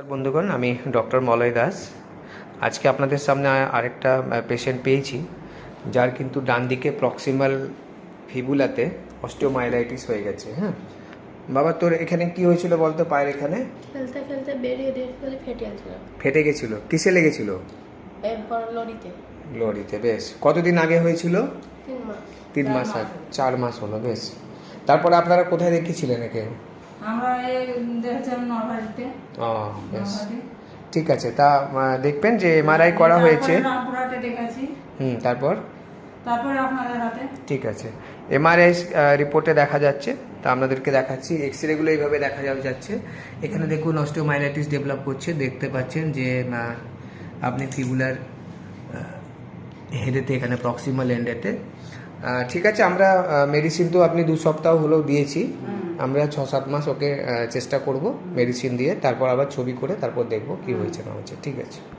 বন্ধুগণ, আমি ডক্টর মলয় দাস। আজকে আপনাদের সামনে আরেকটা পেশেন্ট পেয়েছি, যার কিন্তু ডান দিকে প্রক্সিমাল ফিবুলাতে অস্টিওমাইলাইটিস হয়ে গেছে। হ্যাঁ বাবা, তোর এখানে কি হয়েছিল বলতো? পায়ের এখানে খেলতে খেলতে বেরিয়ে দিয়ে ফেটে গেছিল। ফেটে গেছিল? কিসে লেগেছিল? এরপর লরিতে। লরিতে। বেশ, কতদিন আগে হয়েছিল? 3 মাস। 3 মাস আগে। 4 মাস হলো। বেশ, তারপরে আপনারা কোথায় দেখিয়েছিলেন একে? আমরা দেখেছিলাম নরহাটিতে। বেশ, ঠিক আছে। তা দেখবেন যে এমআরআই করা হয়েছে। রামপুরহাটে দেখেছি। তারপর আপনাদের হাতে। ঠিক আছে, এমআরআই রিপোর্টে দেখা যাচ্ছে। তা আপনাদেরকে দেখাচ্ছি। এক্সরেগুলো এইভাবে দেখা যাচ্ছে। এখানে দেখুন অস্টিওমাইলাইটিস ডেভেলপ করছে। দেখতে পাচ্ছেন যে আপনি ফিবুলার হেডেতে, এখানে প্রক্সিমাল এন্ডেতে। ঠিক আছে, আমরা মেডিসিন তো আপনি 2 সপ্তাহ হলেও দিয়েছি। আমরা 6-7 মাস ওকে চেষ্টা করব মেডিসিন দিয়ে, তারপর আবার ছবি করে তারপর দেখব কি হয়েছে না হয়েছে। ঠিক আছে।